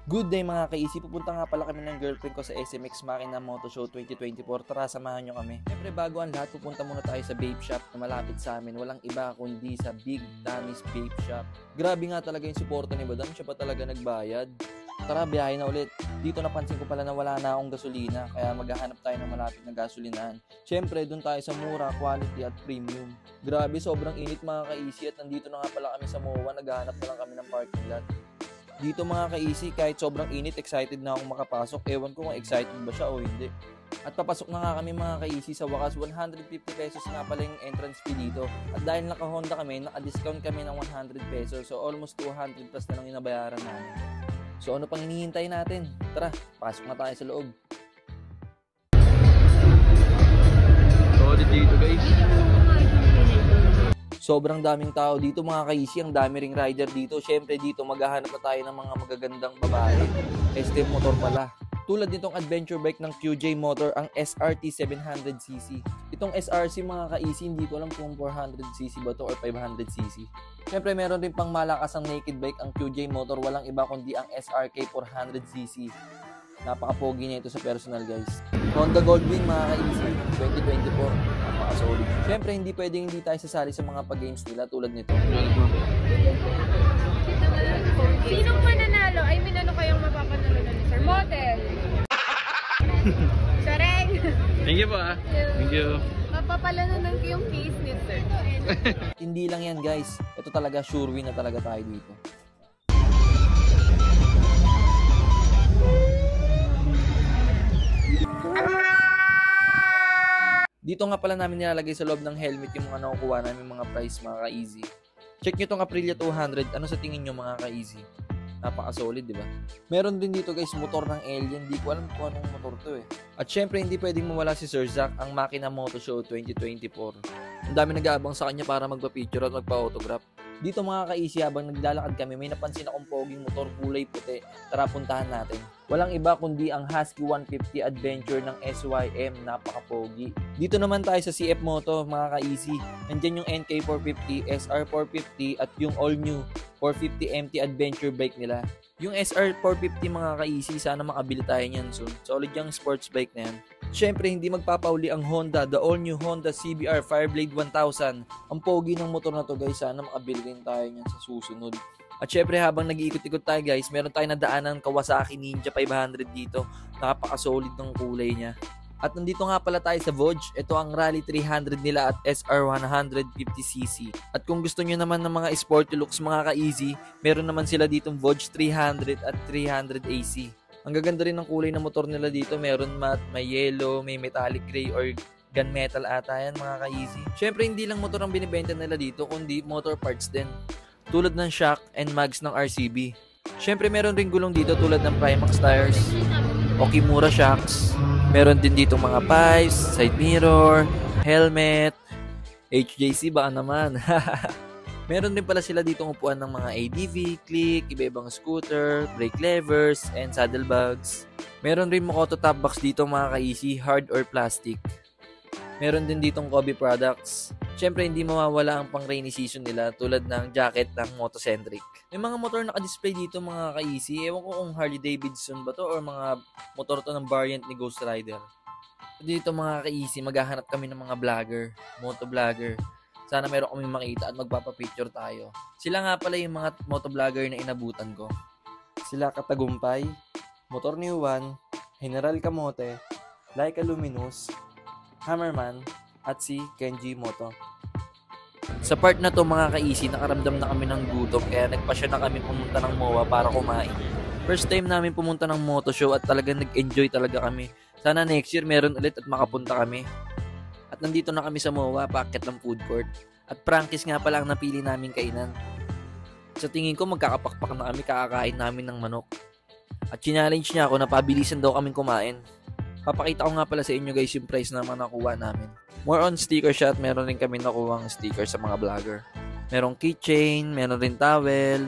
Good day mga ka-easy, pupunta nga pala kami ng girlfriend ko sa SMX Makina Moto Show 2024. Tara, samahan nyo kami. Siyempre bago ang lahat, pupunta muna tayo sa vape shop na malapit sa amin. Walang iba kundi sa Big Tammy's Vape Shop. Grabe nga talaga yung suporta ni Madam, siya pa talaga nagbayad. Tara, biyahe na ulit. Dito napansin ko pala na wala na akong gasolina, kaya maghahanap tayo ng malapit na gasolinahan. Siyempre, doon tayo sa mura, quality at premium. Grabe, sobrang init mga ka-easy at nandito na nga pala kami sa MOA, naghahanap na lang kami ng parking lot. Dito mga ka-easy, kahit sobrang init, excited na akong makapasok. Ewan ko kung excited ba siya o hindi. At papasok na nga kami mga ka-easy. Sa wakas, 150 pesos nga pala yung entrance fee dito. At dahil naka-Honda kami, naka-discount kami ng 100 pesos. So almost 200 plus na lang yung nabayaran namin. So ano pang hinihintay natin? Tara, pasok na tayo sa loob. So dito guys, sobrang daming tao dito mga ka-easy, ang dami ring rider dito. Syempre dito maghahanap na tayo ng mga magagandang babae. ST motor pala. Tulad nitong adventure bike ng QJ Motor, ang SRT 700cc. Itong SRC mga ka-easy, hindi ko alam kung 400cc ba to or 500cc. Syempre meron rin pang malakas ang naked bike ang QJ Motor, walang iba kundi ang SRK 400cc. Napaka-pogi niya ito sa personal guys. Honda Goldwing mga ka-easy, 2024. Napaka-solid. Siyempre hindi pwedeng hindi tayo sasali sa mga pag-games nila tulad nito. Sinong mananalo? I mean, ano kayang mapapanalo na ni Sir? Model! Sareng! Thank you po ah. Thank you. Mapapalanan ko yung case ni Sir. Hindi lang yan guys. Ito talaga sure win na talaga tayo dito. Dito nga pala namin nilalagay sa loob ng helmet yung mga nakukuha namin mga price mga ka-easy. Check nyo tong Aprilia 200. Ano sa tingin nyo mga ka-easy? Napaka-solid, di ba? Meron din dito guys, motor ng Alien. Di ko alam kung anong motor to eh. At syempre, hindi pwedeng mawala si Sir Zack, ang Makina Moto Show 2024. Ang dami nag-aabang sa kanya para magpa-picture at magpa-autograph. Dito mga ka-easy, habang naglalakad kami, may napansin akong poging motor kulay puti. Tara, puntahan natin. Walang iba kundi ang Husky 150 Adventure ng SYM, napaka-pogi. Dito naman tayo sa CF Moto, mga ka-easy. Nandyan yung NK450, SR450 at yung all-new 450 MT Adventure bike nila. Yung SR450 mga ka-easy, sana makabili tayo niyan soon. Solid yung sports bike na yan. Siyempre, hindi magpapauli ang Honda, the all-new Honda CBR Fireblade 1000. Ang pogi ng motor na to guys, sana makabili rin tayo niyan sa susunod. At syempre habang nag-iikot-ikot tayo guys, meron tayong nadaanan Kawasaki Ninja 500 dito. Napaka-solid ng kulay niya. At nandito nga pala tayo sa Vogue. Ito ang Rally 300 nila at SR 150cc. At kung gusto nyo naman ng mga sporty looks mga ka-easy, meron naman sila ditong Vogue 300 at 300 AC. Ang gaganda rin ng kulay ng motor nila dito. Meron matte, may yellow, may metallic gray or gunmetal ata yan mga ka-easy. Syempre hindi lang motor ang binibenta nila dito, kundi motor parts din. Tulad ng shock and mags ng RCB. Syempre meron rin gulong dito tulad ng Primax tires, Okimura shocks. Meron din dito mga pipes, side mirror, helmet, HJC ba naman. Meron din pala sila dito upuan ng mga ADV, click, iba-ibang scooter, brake levers, and saddlebags. Meron rin Makoto top box dito mga ka-easy, hard or plastic. Meron din ditong Kobe products. Siyempre, hindi mawawala ang pang rainy season nila tulad ng jacket ng Motocentric. May mga motor naka-display dito mga ka-easy. Ewan ko kung Harley Davidson ba to or mga motor to ng variant ni Ghost Rider. Dito mga ka-easy, maghahanap kami ng mga vlogger, motovlogger. Sana meron kami makita at magpapapicture tayo. Sila nga pala yung mga motovlogger na inabutan ko. Sila Katagumpay, Motor New One, General Kamote, Laika Luminous, Hammerman, at si Kenji Moto. Sa part na to mga ka-easy, nakaramdam na kami ng gutom kaya nagpasya na kami pumunta ng MOA para kumain. First time namin pumunta ng moto show at talagang nag-enjoy talaga kami. Sana next year meron ulit at makapunta kami. At nandito na kami sa MOA, paakyat ng food court. At Frankie's nga pala ang napili naming kainan. Sa tingin ko magkakapakpak na kami, kakakain namin ng manok. At challenge niya ako na pabilisan daw kaming kumain. Papakita ko nga pala sa inyo guys yung price na mga nakuha namin. More on sticker shot, meron rin kami nakuha ng sticker sa mga vlogger. Merong keychain, meron rin towel.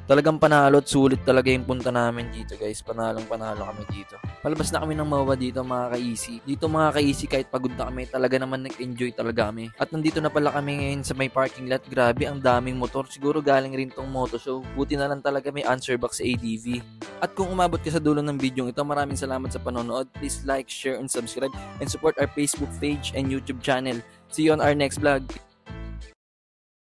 Talagang panalo at sulit talaga yung punta namin dito guys. Panalo kami dito. Palabas na kami ng MOA dito mga ka-easy. Dito mga ka-easy kahit pagod na kami, talaga naman nag-enjoy talaga kami. At nandito na pala kami ngayon sa may parking lot. Grabe ang daming motor. Siguro galing rin tong moto show. Buti na lang talaga may answer box sa ADV. At kung umabot ka sa dulo ng video ito, maraming salamat sa panonood. Please like, share, and subscribe, and support our Facebook page and YouTube channel. See you on our next vlog.